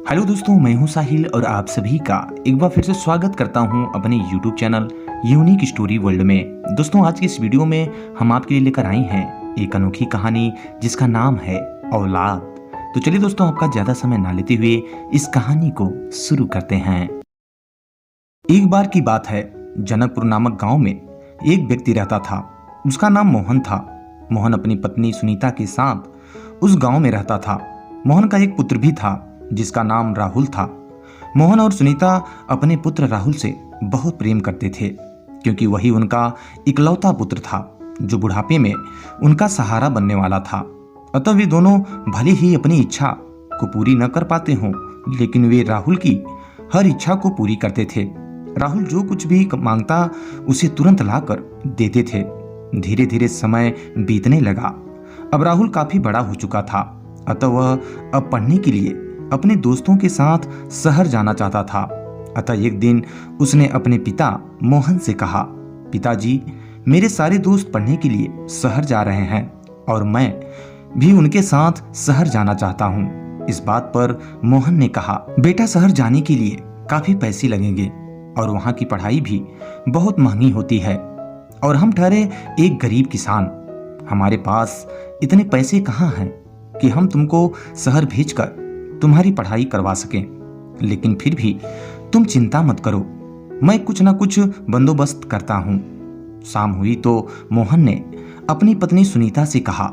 Hello दोस्तों, मैं हूं साहिल और आप सभी का एक बार फिर से स्वागत करता हूं अपने YouTube channel unique story world में। दोस्तों, आज की इस वीडियो में हम आपके लिए लेकर आए हैं एक अनोखी कहानी जिसका नाम है औलाद। तो चलिए दोस्तों, आपका ज्यादा समय ना लेते हुए इस कहानी को शुरू करते हैं। एक बार की बात है, जनकपुर नामक गांव में एक व्यक्ति रहता था। उसका नाम मोहन था। मोहन अपनी पत्नी सुनीता के साथ उस गांव में रहता था। मोहन का एक पुत्र भी था जिसका नाम राहुल था। मोहन और सुनीता अपने पुत्र राहुल से बहुत प्रेम करते थे, क्योंकि वही उनका इकलौता पुत्र था जो बुढ़ापे में उनका सहारा बनने वाला था। अतः वे दोनों भले ही अपनी इच्छा को पूरी न कर पाते हों, लेकिन वे राहुल की हर इच्छा को पूरी करते थे। राहुल जो कुछ भी मांगता उसे तुरंत लाकर देते थे। धीरे धीरे समय बीतने लगा। अब राहुल काफी बड़ा हो चुका था, अतः वह अब पढ़ने के लिए अपने दोस्तों के साथ शहर जाना चाहता था। अतः एक दिन उसने अपने पिता मोहन से कहा, पिताजी, मेरे सारे दोस्त पढ़ने के लिए शहर जा रहे हैं और मैं भी उनके साथ शहर जाना चाहता हूँ। इस बात पर मोहन ने कहा, बेटा, शहर जाने के लिए काफी पैसे लगेंगे और वहाँ की पढ़ाई भी बहुत महंगी होती है और हम ठहरे एक गरीब किसान। हमारे पास इतने पैसे कहाँ हैं कि हम तुमको शहर भेजकर तुम्हारी पढ़ाई करवा सकें। लेकिन फिर भी तुम चिंता मत करो, मैं कुछ ना कुछ बंदोबस्त करता हूँ। शाम हुई तो मोहन ने अपनी पत्नी सुनीता से कहा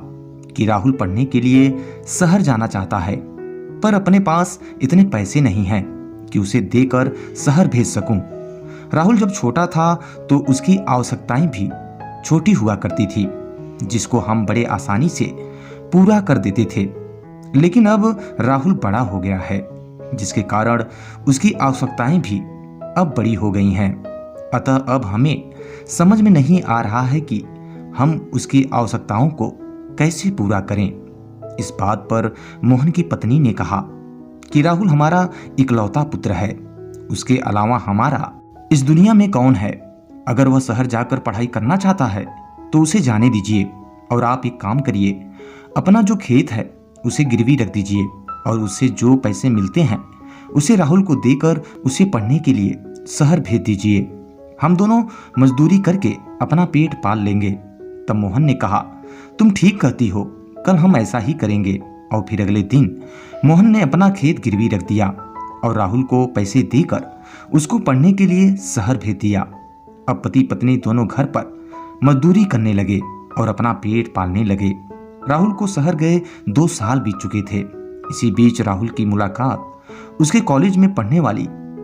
कि राहुल पढ़ने के लिए शहर जाना चाहता है, पर अपने पास इतने पैसे नहीं हैं कि उसे देकर शहर भेज सकूं। राहुल जब छोटा था तो उसकी आवश्यकताएं भी छोटी हुआ करती थी, जिसको हम बड़े आसानी से पूरा कर देते थे। लेकिन अब राहुल बड़ा हो गया है, जिसके कारण उसकी आवश्यकताएं भी अब बड़ी हो गई हैं। अतः अब हमें समझ में नहीं आ रहा है कि हम उसकी आवश्यकताओं को कैसे पूरा करें। इस बात पर मोहन की पत्नी ने कहा कि राहुल हमारा इकलौता पुत्र है, उसके अलावा हमारा इस दुनिया में कौन है। अगर वह शहर जाकर पढ़ाई करना चाहता है तो उसे जाने दीजिए और आप एक काम करिए, अपना जो खेत है उसे गिरवी रख दीजिए और उससे जो पैसे मिलते हैं उसे राहुल को देकर उसे पढ़ने के लिए शहर भेज दीजिए। हम दोनों मजदूरी करके अपना पेट पाल लेंगे। तब मोहन ने कहा, तुम ठीक कहती हो, कल हम ऐसा ही करेंगे। और फिर अगले दिन मोहन ने अपना खेत गिरवी रख दिया और राहुल को पैसे देकर उसको पढ़ने के लिए शहर भेज दिया। अब पति पत्नी दोनों घर पर मजदूरी करने लगे और अपना पेट पालने लगे। राहुल को शहर गए 2 साल बीत चुके थे। इसी बीच राहुल की मुलाकात उसके कॉलेज में पढ़ने वाली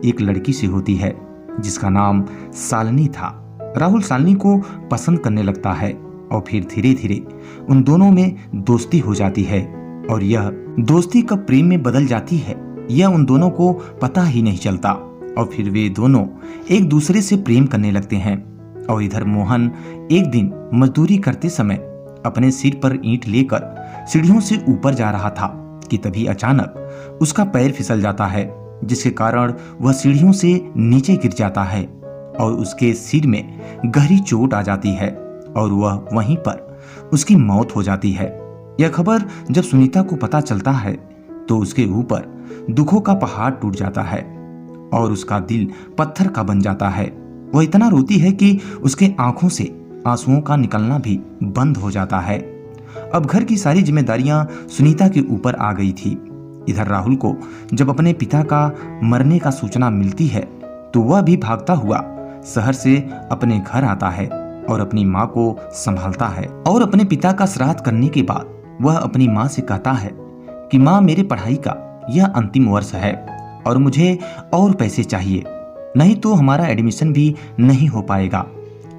एक लड़की से होती है जिसका नाम शालिनी था। राहुल शालिनी को पसंद करने लगता है और फिर धीरे धीरे उन दोनों में दोस्ती हो जाती है और यह दोस्ती कब प्रेम में बदल जाती है यह उन दोनों को पता ही नहीं चलता और फिर वे दोनों एक दूसरे से प्रेम करने लगते हैं। और इधर मोहन एक दिन मजदूरी करते समय अपने सिर पर ईंट लेकर सीढ़ियों से ऊपर जा रहा था कि तभी अचानक उसका पैर फिसल जाता है, जिसके कारण वह सीढ़ियों से नीचे गिर जाता है और उसके सिर में गहरी चोट आ जाती है और वह वहीं पर उसकी मौत हो जाती है। यह खबर जब सुनीता को पता चलता है तो उसके ऊपर दुखों का पहाड़ टूट जाता है और उसका दिल पत्थर का बन जाता है। वह इतना रोती है कि उसके आंखों से आंसुओं का निकलना भी बंद हो जाता है। अब घर की सारी जिम्मेदारियां सुनीता के ऊपर आ गई थी। इधर राहुल को जब अपने पिता का मरने का सूचना मिलती है तो वह भी भागता हुआ शहर से अपने घर आता है और अपनी माँ को संभालता है। और अपने पिता का श्राद्ध करने के बाद वह अपनी माँ से कहता है कि माँ, मेरे पढ़ाई का यह अंतिम वर्ष है और मुझे और पैसे चाहिए, नहीं तो हमारा एडमिशन भी नहीं हो पाएगा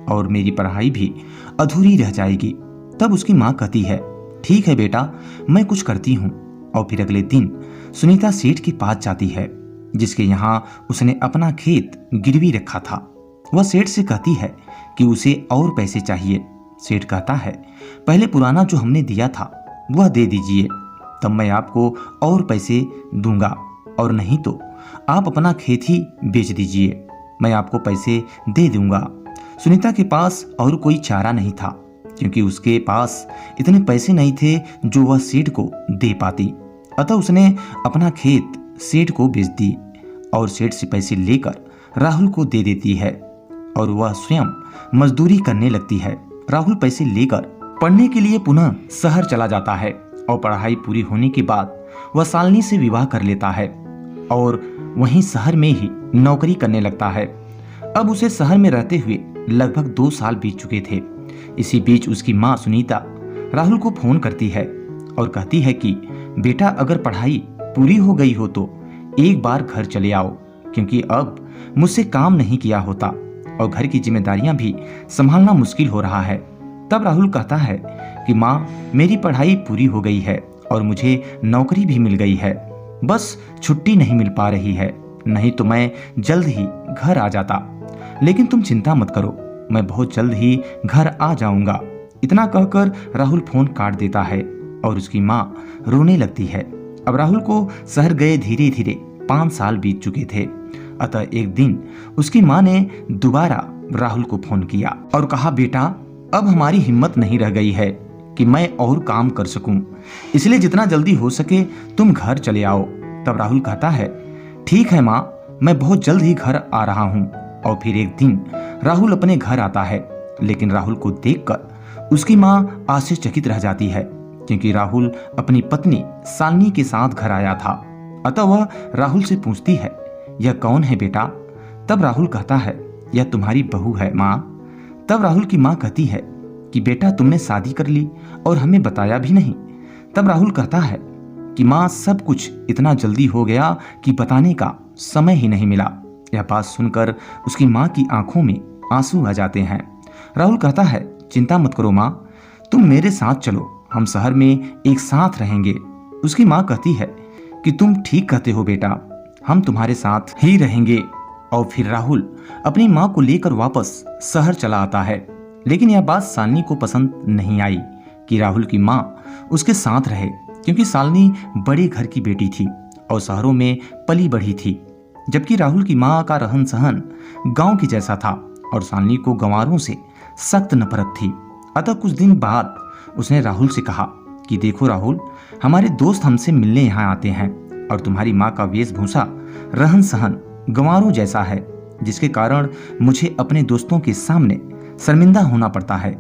और मेरी पढ़ाई भी अधूरी रह जाएगी। तब उसकी माँ कहती है, ठीक है बेटा, मैं कुछ करती हूँ। और फिर अगले दिन सुनीता सेठ के पास जाती है जिसके यहाँ उसने अपना खेत गिरवी रखा था। वह सेठ से कहती है कि उसे और पैसे चाहिए। सेठ कहता है, पहले पुराना जो हमने दिया था वह दे दीजिए, तब मैं आपको और पैसे दूंगा, और नहीं तो आप अपना खेत ही बेच दीजिए, मैं आपको पैसे दे दूंगा। सुनीता के पास और कोई चारा नहीं था, क्योंकि उसके पास इतने पैसे नहीं थे जो वह सेठ को दे पाती। अतः उसने अपना खेत सेठ को बेच दी और सेठ से पैसे लेकर राहुल को दे देती है और वह स्वयं मजदूरी करने लगती है। राहुल पैसे लेकर पढ़ने के लिए पुनः शहर चला जाता है और पढ़ाई पूरी होने के बाद वह शालिनी से विवाह कर लेता है और वहीं शहर में ही नौकरी करने लगता है। अब उसे शहर में रहते हुए लगभग 2 साल बीत चुके थे। इसी बीच उसकी माँ सुनीता राहुल को फोन करती है और कहती है कि बेटा, अगर पढ़ाई पूरी हो गई हो तो एक बार घर चले आओ, क्योंकि अब मुझसे काम नहीं किया होता और घर की जिम्मेदारियां भी संभालना मुश्किल हो रहा है। तब राहुल कहता है कि माँ, मेरी पढ़ाई पूरी हो गई है और मुझे नौकरी भी मिल गई है, बस छुट्टी नहीं मिल पा रही है, नहीं तो मैं जल्द ही घर आ जाता। लेकिन तुम चिंता मत करो, मैं बहुत जल्द ही घर आ जाऊंगा। इतना कहकर राहुल फोन काट देता है और उसकी माँ रोने लगती है। अब राहुल को शहर गए धीरे धीरे 5 साल बीत चुके थे। अतः एक दिन उसकी माँ ने दोबारा राहुल को फोन किया और कहा, बेटा, अब हमारी हिम्मत नहीं रह गई है कि मैं और काम कर सकूं, इसलिए जितना जल्दी हो सके तुम घर चले आओ। तब राहुल कहता है, ठीक है माँ, मैं बहुत जल्द ही घर आ रहा हूँ। और फिर एक दिन राहुल अपने घर आता है, लेकिन राहुल को देखकर उसकी माँ आश्चर्यचकित रह जाती है, क्योंकि राहुल अपनी पत्नी शालिनी के साथ घर आया था। अतः वह राहुल से पूछती है, यह कौन है बेटा? तब राहुल कहता है, यह तुम्हारी बहू है माँ। तब राहुल की माँ कहती है कि बेटा, तुमने शादी कर ली और हमें बताया भी नहीं। तब राहुल कहता है कि माँ, सब कुछ इतना जल्दी हो गया कि बताने का समय ही नहीं मिला। यह बात सुनकर उसकी माँ की आंखों में आंसू आ जाते हैं। राहुल कहता है, चिंता मत करो माँ, तुम मेरे साथ चलो, हम शहर में एक साथ रहेंगे। उसकी माँ कहती है कि तुम ठीक कहते हो बेटा, हम तुम्हारे साथ ही रहेंगे। और फिर राहुल अपनी माँ को लेकर वापस शहर चला आता है। लेकिन यह बात शालिनी को पसंद नहीं आई कि राहुल की माँ उसके साथ रहे, क्योंकि शालिनी बड़े घर की बेटी थी और शहरों में पली बढ़ी थी, जबकि राहुल की माँ का रहन सहन गांव की जैसा था और शालिनी को गंवारों से सख्त नफरत थी। अतः कुछ दिन बाद उसने राहुल से कहा कि देखो राहुल, हमारे दोस्त हमसे मिलने यहाँ आते हैं और तुम्हारी माँ का वेशभूषा रहन सहन गंवारों जैसा है, जिसके कारण मुझे अपने दोस्तों के सामने शर्मिंदा होना पड़ता है।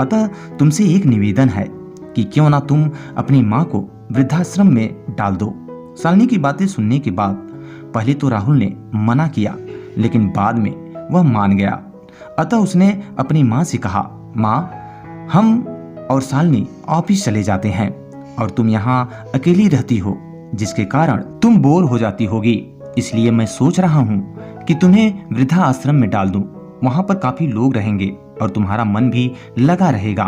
अतः तुमसे एक निवेदन है कि क्यों ना तुम अपनी माँ को वृद्धाश्रम में डाल दो। शालिनी की बातें सुनने के बाद पहले तो राहुल ने मना किया, लेकिन बाद में वह मान गया। अतः उसने अपनी माँ से कहा, माँ, हम और शालिनी ऑफिस चले जाते हैं और तुम यहाँ अकेली रहती हो, जिसके कारण तुम बोर हो जाती होगी, इसलिए मैं सोच रहा हूँ कि तुम्हें वृद्धा आश्रम में डाल दूं। वहाँ पर काफी लोग रहेंगे और तुम्हारा मन भी लगा रहेगा।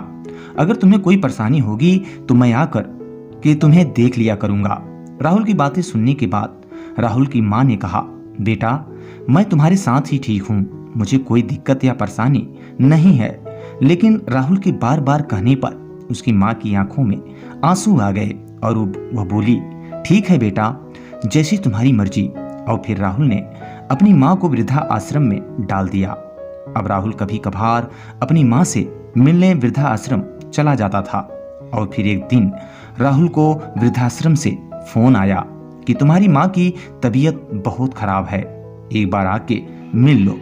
अगर तुम्हें कोई परेशानी होगी तो मैं आकर कि तुम्हें देख लिया करूंगा। राहुल की बातें सुनने के बाद राहुल की माँ ने कहा, बेटा, मैं तुम्हारे साथ ही ठीक हूँ, मुझे कोई दिक्कत या परेशानी नहीं है। लेकिन राहुल के बार बार कहने पर उसकी माँ की आंखों में आंसू आ गए और वह बोली, ठीक है बेटा, जैसी तुम्हारी मर्जी। और फिर राहुल ने अपनी माँ को वृद्धा आश्रम में डाल दिया। अब राहुल कभी कभार अपनी माँ से मिलने वृद्धा आश्रम चला जाता था और फिर एक दिन राहुल को वृद्धाश्रम से फोन आया कि तुम्हारी माँ की तबीयत बहुत खराब है, एक बार आके मिल लो।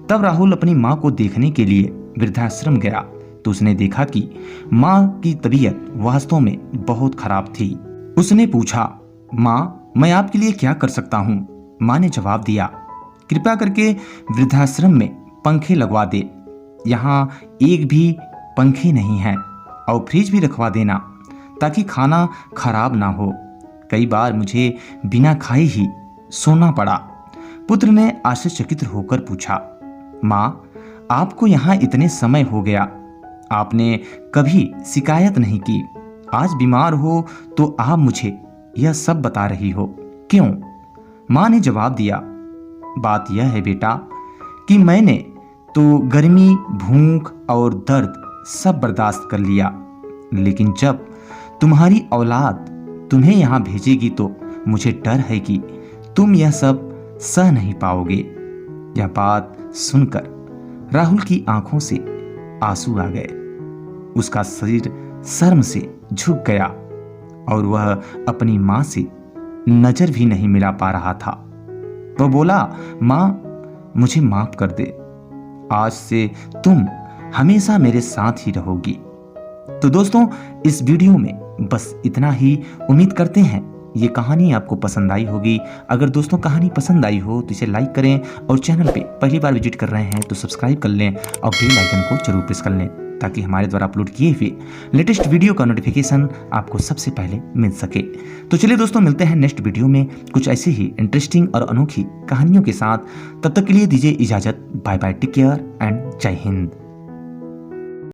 तब राहुल अपनी माँ को देखने के लिए वृद्धाश्रम गया तो उसने देखा कि माँ की तबीयत वास्तव में बहुत खराब थी। उसने पूछा, माँ, मैं आपके लिए क्या कर सकता हूँ? माँ ने जवाब दिया, कृपया करके वृद्धाश्रम में पंखे लगवा दे, यहाँ एक भी पंखे नहीं हैं, और फ्रिज भी रखवा देना ताकि खाना खराब ना हो। कई बार मुझे बिना खाए ही सोना पड़ा। पुत्र ने आश्चर्यचकित होकर पूछा, माँ, आपको यहाँ इतने समय हो गया, आपने कभी शिकायत नहीं की, आज बीमार हो तो आप मुझे यह सब बता रही हो, क्यों? माँ ने जवाब दिया, बात यह है बेटा कि मैंने तो गर्मी, भूख और दर्द सब बर्दाश्त कर लिया, लेकिन जब तुम्हारी औलाद तुम्हें यहाँ भेजेगी तो मुझे डर है कि तुम यह सब सह नहीं पाओगे। यह बात सुनकर राहुल की आंखों से आंसू आ गए, उसका शरीर शर्म से झुक गया और वह अपनी माँ से नजर भी नहीं मिला पा रहा था। वह बोला, माँ मुझे माफ कर दे, आज से तुम हमेशा मेरे साथ ही रहोगी। तो दोस्तों इस वीडियो में बस इतना ही। उम्मीद करते हैं ये कहानी आपको पसंद आई होगी। अगर दोस्तों कहानी पसंद आई हो तो इसे लाइक करें और चैनल पे पहली बार विजिट कर रहे हैं तो सब्सक्राइब कर लें और बेल आइकन को जरूर प्रेस कर लें ताकि हमारे द्वारा अपलोड किए हुए लेटेस्ट वीडियो का नोटिफिकेशन आपको सबसे पहले मिल सके। तो चलिए दोस्तों मिलते हैं नेक्स्ट वीडियो में कुछ ऐसे ही इंटरेस्टिंग और अनोखी कहानियों के साथ। तब तक के लिए दीजिए इजाजत। Bye bye, take care and Jai Hind.